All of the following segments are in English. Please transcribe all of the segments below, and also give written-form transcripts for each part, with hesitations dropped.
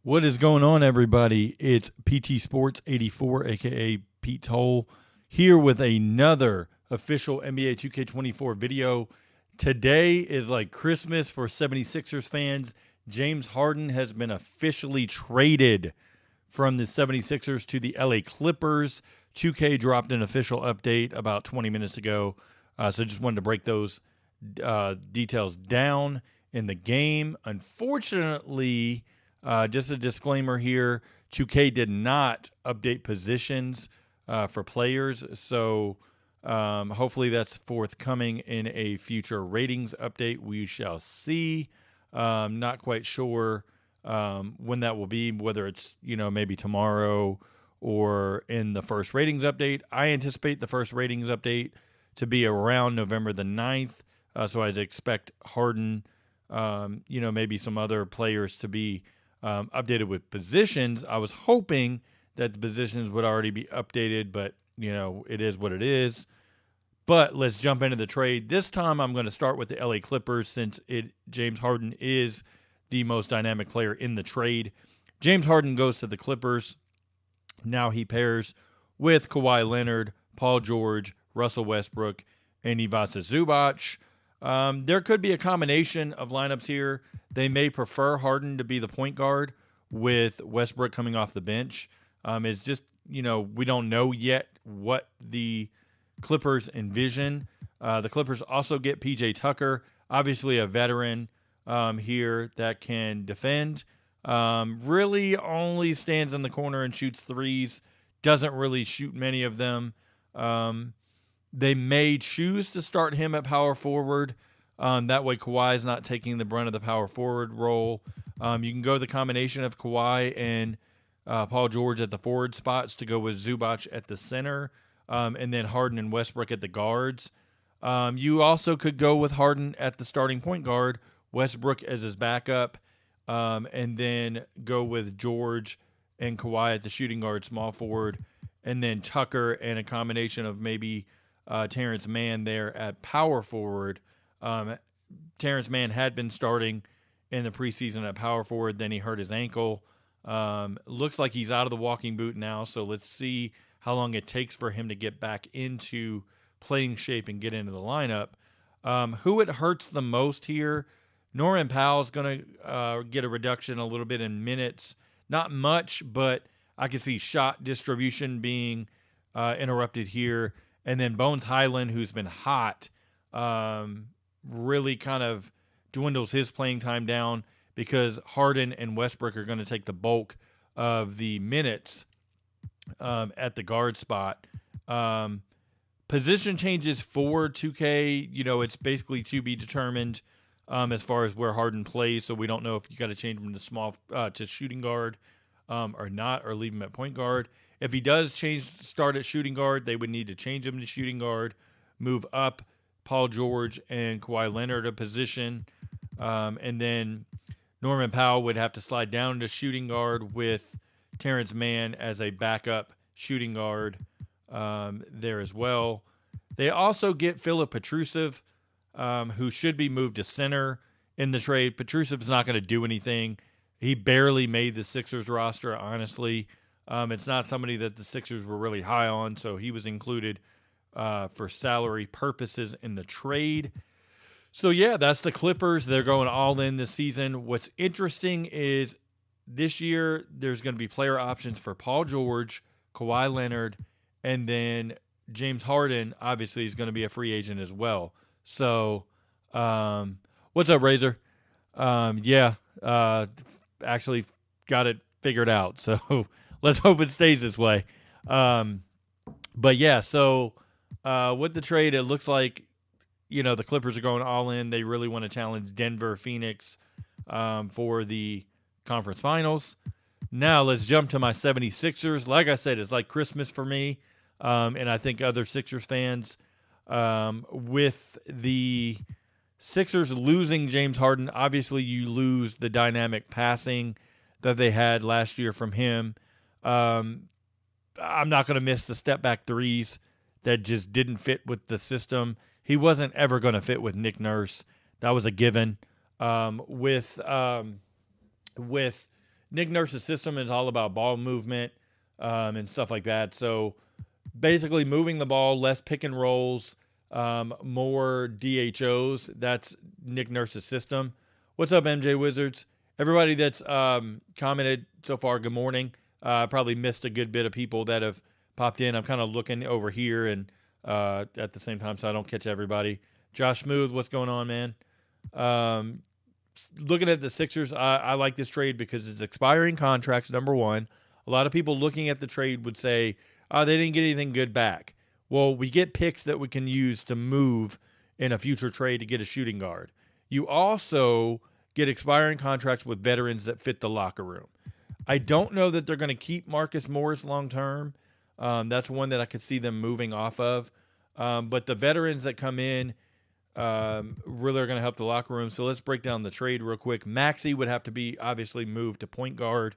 What is going on, everybody? It's PT Sports 84, aka Pete Toll, here with another official NBA 2K24 video. Today is like Christmas for 76ers fans. James Harden has been officially traded from the 76ers to the LA Clippers. 2K dropped an official update about 20 minutes ago, so just wanted to break those details down in the game. Unfortunately, just a disclaimer here, 2K did not update positions for players, so hopefully that's forthcoming in a future ratings update. We shall see. Not quite sure when that will be, whether it's, maybe tomorrow or in the first ratings update. I anticipate the first ratings update to be around November the 9th, so I'd expect Harden, maybe some other players to be updated with positions. I was hoping that the positions would already be updated, but, it is what it is. But let's jump into the trade. This time I'm going to start with the LA Clippers since James Harden is the most dynamic player in the trade. James Harden goes to the Clippers. Now he pairs with Kawhi Leonard, Paul George, Russell Westbrook, and Ivica Zubac. There could be a combination of lineups here. They may prefer Harden to be the point guard with Westbrook coming off the bench. It's just, we don't know yet what the Clippers envision. The Clippers also get PJ Tucker, obviously a veteran here that can defend. Really only stands in the corner and shoots threes. Doesn't really shoot many of them. They may choose to start him at power forward. That way Kawhi is not taking the brunt of the power forward role. You can go the combination of Kawhi and Paul George at the forward spots to go with Zubac at the center, and then Harden and Westbrook at the guards. You also could go with Harden at the starting point guard, Westbrook as his backup, and then go with George and Kawhi at the shooting guard, small forward, and then Tucker and a combination of maybe Terrence Mann there at power forward. Terrence Mann had been starting in the preseason at power forward, then he hurt his ankle. Looks like he's out of the walking boot now, so let's see how long it takes for him to get back into playing shape and get into the lineup. Who it hurts the most here, Norman Powell's going to get a reduction a little bit in minutes. Not much, but I can see shot distribution being interrupted here. And then Bones Highland, who's been hot, really kind of dwindles his playing time down because Harden and Westbrook are going to take the bulk of the minutes at the guard spot. Position changes for 2K, it's basically to be determined as far as where Harden plays, so we don't know if you got to change him to shooting guard or not, or leave him at point guard. If he does start at shooting guard, they would need to change him to shooting guard, move up Paul George and Kawhi Leonard a position, and then Norman Powell would have to slide down to shooting guard with Terrence Mann as a backup shooting guard there as well. They also get Filip Petrusev, who should be moved to center in the trade. Petrusev's not going to do anything. He barely made the Sixers roster, honestly. It's not somebody that the Sixers were really high on, so he was included for salary purposes in the trade. So, yeah, that's the Clippers. They're going all in this season. What's interesting is this year there's going to be player options for Paul George, Kawhi Leonard, and then James Harden, obviously, is going to be a free agent as well. So, what's up, Razor? Actually got it figured out. So, let's hope it stays this way. But, yeah, so with the trade, it looks like, the Clippers are going all in. They really want to challenge Denver, Phoenix for the conference finals. Now, let's jump to my 76ers. Like I said, it's like Christmas for me. And I think other Sixers fans, with the Sixers losing James Harden, obviously you lose the dynamic passing that they had last year from him. I'm not going to miss the step back threes that just didn't fit with the system. He wasn't ever going to fit with Nick Nurse. That was a given. With Nick Nurse's system is all about ball movement and stuff like that. So basically moving the ball, less pick and rolls, more DHOs. That's Nick Nurse's system. What's up, MJ Wizards? Everybody that's commented so far, good morning. Probably missed a good bit of people that have popped in. I'm kind of looking over here and at the same time so I don't catch everybody. Josh Smooth, what's going on, man? Looking at the Sixers, I like this trade because it's expiring contracts, number one. A lot of people looking at the trade would say, they didn't get anything good back. Well, we get picks that we can use to move in a future trade to get a shooting guard. You also get expiring contracts with veterans that fit the locker room. I don't know that they're going to keep Marcus Morris long term. That's one that I could see them moving off of. But the veterans that come in really are going to help the locker room. So let's break down the trade real quick. Maxey would have to be obviously moved to point guard.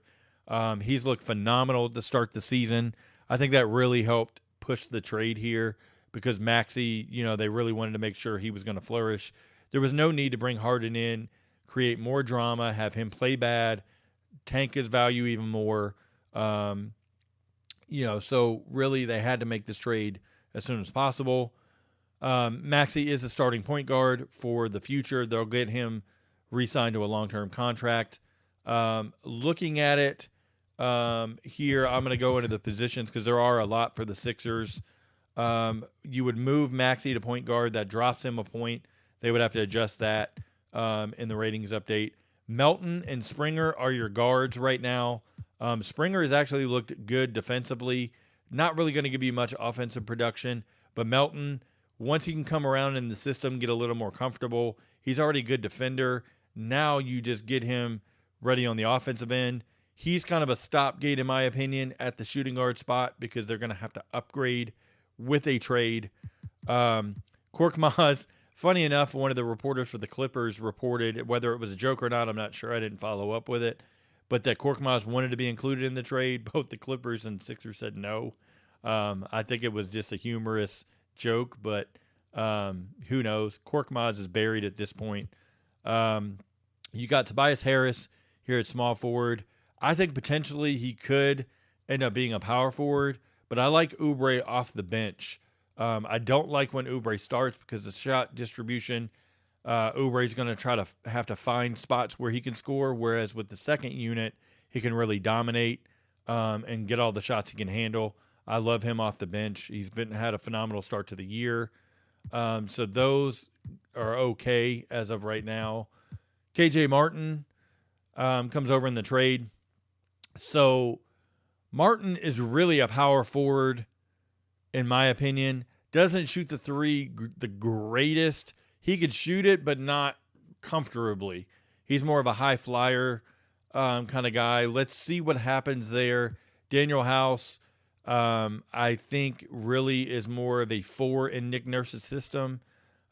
He's looked phenomenal to start the season. I think that really helped push the trade here because Maxey, they really wanted to make sure he was going to flourish. There was no need to bring Harden in, create more drama, have him play bad, tank his value even more. So really they had to make this trade as soon as possible. Maxey is a starting point guard for the future. They'll get him re-signed to a long-term contract. Looking at it here, I'm going to go into the positions because there are a lot for the Sixers. You would move Maxey to point guard. That drops him a point. They would have to adjust that in the ratings update. Melton and Springer are your guards right now. Springer has actually looked good defensively. Not really going to give you much offensive production, but Melton, once he can come around in the system, get a little more comfortable, he's already a good defender. Now you just get him ready on the offensive end. He's kind of a stopgate, in my opinion, at the shooting guard spot because they're going to have to upgrade with a trade. Korkmaz, funny enough, one of the reporters for the Clippers reported, whether it was a joke or not, I'm not sure. I didn't follow up with it. But that Korkmaz wanted to be included in the trade. Both the Clippers and Sixers said no. I think it was just a humorous joke, but who knows? Korkmaz is buried at this point. You got Tobias Harris here at small forward. I think potentially he could end up being a power forward, but I like Oubre off the bench. I don't like when Oubre starts because the shot distribution, Oubre is going to try to have to find spots where he can score, whereas with the second unit, he can really dominate and get all the shots he can handle. I love him off the bench. He's had a phenomenal start to the year. So those are okay as of right now. KJ Martin comes over in the trade. So Martin is really a power forward, in my opinion. Doesn't shoot the three the greatest. He could shoot it, but not comfortably. He's more of a high flyer kind of guy. Let's see what happens there. Daniel House, I think, really is more of a 4 in Nick Nurse's system.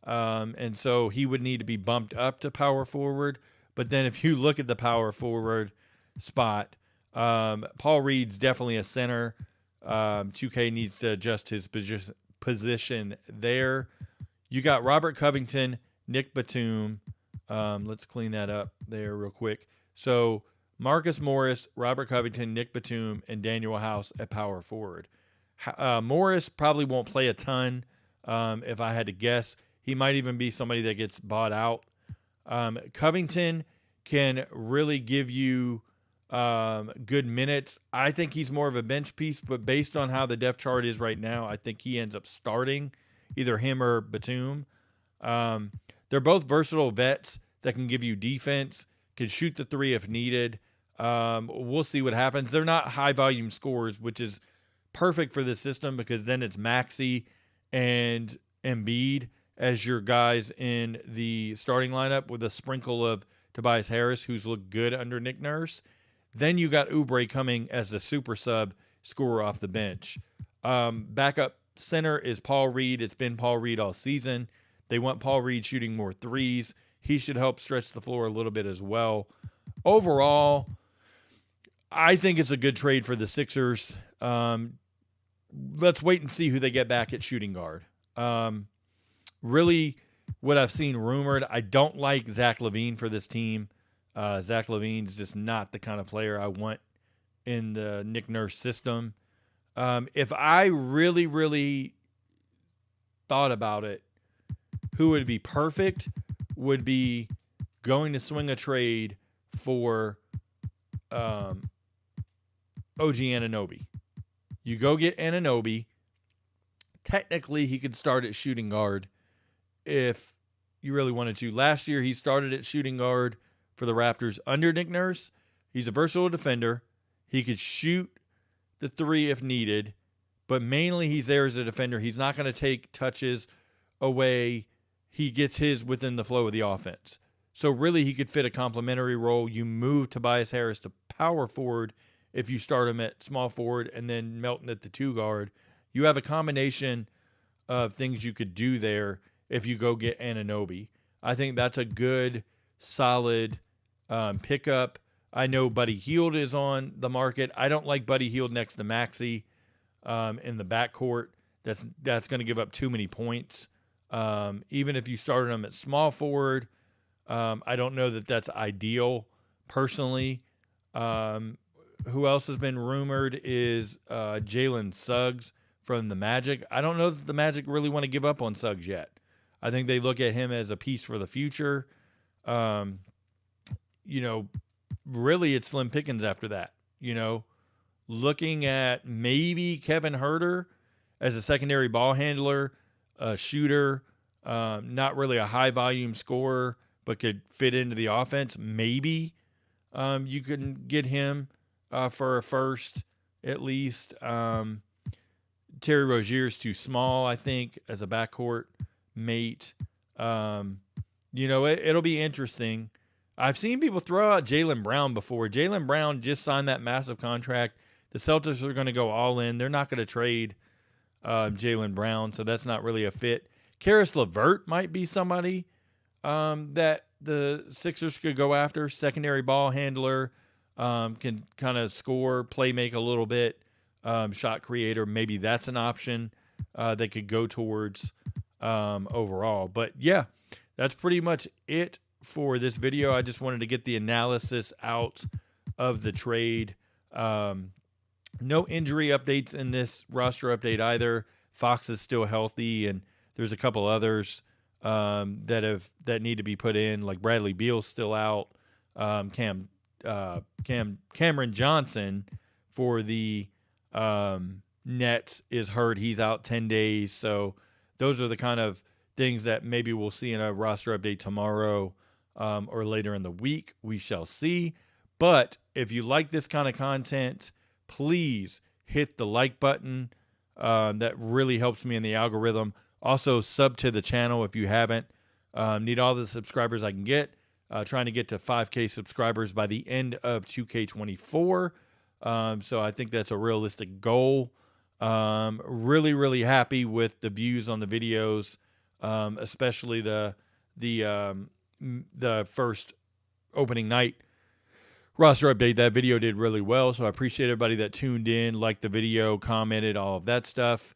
And so he would need to be bumped up to power forward. But then if you look at the power forward spot, Paul Reed's definitely a center. 2K needs to adjust his position there. You got Robert Covington, Nick Batum. Let's clean that up there real quick. So Marcus Morris, Robert Covington, Nick Batum, and Daniel House at power forward. Morris probably won't play a ton. If I had to guess, he might even be somebody that gets bought out. Covington can really give you good minutes. I think he's more of a bench piece, but based on how the depth chart is right now, I think he ends up starting, either him or Batum. They're both versatile vets that can give you defense, can shoot the three if needed. We'll see what happens. They're not high volume scorers, which is perfect for this system because then it's Maxey and Embiid as your guys in the starting lineup with a sprinkle of Tobias Harris, who's looked good under Nick Nurse. Then you got Oubre coming as the super sub scorer off the bench. Backup center is Paul Reed. It's been Paul Reed all season. They want Paul Reed shooting more threes. He should help stretch the floor a little bit as well. Overall, I think it's a good trade for the Sixers. Let's wait and see who they get back at shooting guard. Really, what I've seen rumored, I don't like Zach LaVine for this team. Zach LaVine's just not the kind of player I want in the Nick Nurse system. If I really, really thought about it, who would be perfect would be going to swing a trade for OG Anunoby. You go get Anunoby. Technically, he could start at shooting guard if you really wanted to. Last year, he started at shooting guard for the Raptors under Nick Nurse. He's a versatile defender. He could shoot the three if needed, but mainly he's there as a defender. He's not going to take touches away. He gets his within the flow of the offense. So really, he could fit a complementary role. You move Tobias Harris to power forward if you start him at small forward and then Melton at the 2 guard. You have a combination of things you could do there if you go get Anunoby. I think that's a good, solid pickup. I know Buddy Hield is on the market. I don't like Buddy Hield next to Maxey in the backcourt. That's going to give up too many points. Even if you started him at small forward, I don't know that that's ideal personally. Who else has been rumored is Jalen Suggs from the Magic. I don't know that the Magic really want to give up on Suggs yet. I think they look at him as a piece for the future. Really it's slim pickings after that. Looking at maybe Kevin Huerter as a secondary ball handler, a shooter, not really a high volume scorer, but could fit into the offense. Maybe you can get him for a first at least. Terry Rozier's too small, I think, as a backcourt mate. It'll be interesting. I've seen people throw out Jaylen Brown before. Jaylen Brown just signed that massive contract. The Celtics are going to go all in. They're not going to trade Jaylen Brown, so that's not really a fit. Karis LeVert might be somebody that the Sixers could go after. Secondary ball handler, can kind of score, play make a little bit, shot creator. Maybe that's an option they could go towards overall. But yeah, that's pretty much it for this video. I just wanted to get the analysis out of the trade. No injury updates in this roster update either. Fox is still healthy, and there's a couple others that need to be put in, like Bradley Beal's still out. Cameron Johnson for the Nets is hurt. He's out 10 days. So those are the kind of things that maybe we'll see in a roster update tomorrow or later in the week. We shall see. But if you like this kind of content, please hit the like button. That really helps me in the algorithm. Also, sub to the channel if you haven't. Need all the subscribers I can get. Trying to get to 5K subscribers by the end of 2K24. So I think that's a realistic goal. Really, really happy with the views on the videos, especially the first opening night roster update. That video did really well, so I appreciate everybody that tuned in, liked the video, commented, all of that stuff.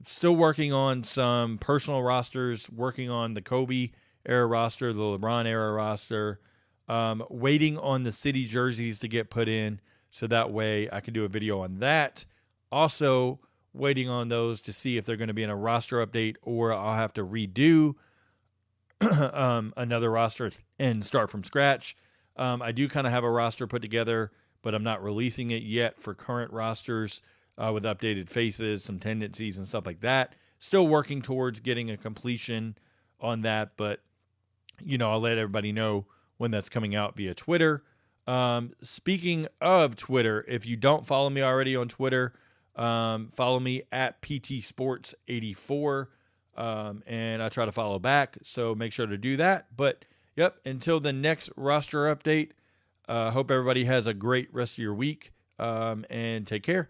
Still working on some personal rosters, working on the Kobe era roster, the LeBron era roster, waiting on the city jerseys to get put in, so that way I can do a video on that. Also waiting on those to see if they're going to be in a roster update or I'll have to redo another roster and start from scratch. I do kind of have a roster put together, but I'm not releasing it yet for current rosters with updated faces, some tendencies and stuff like that. Still working towards getting a completion on that, but I'll let everybody know when that's coming out via Twitter. Speaking of Twitter, if you don't follow me already on Twitter, follow me at PTSports84, and I try to follow back, so make sure to do that. But yep, until the next roster update, hope everybody has a great rest of your week, and take care.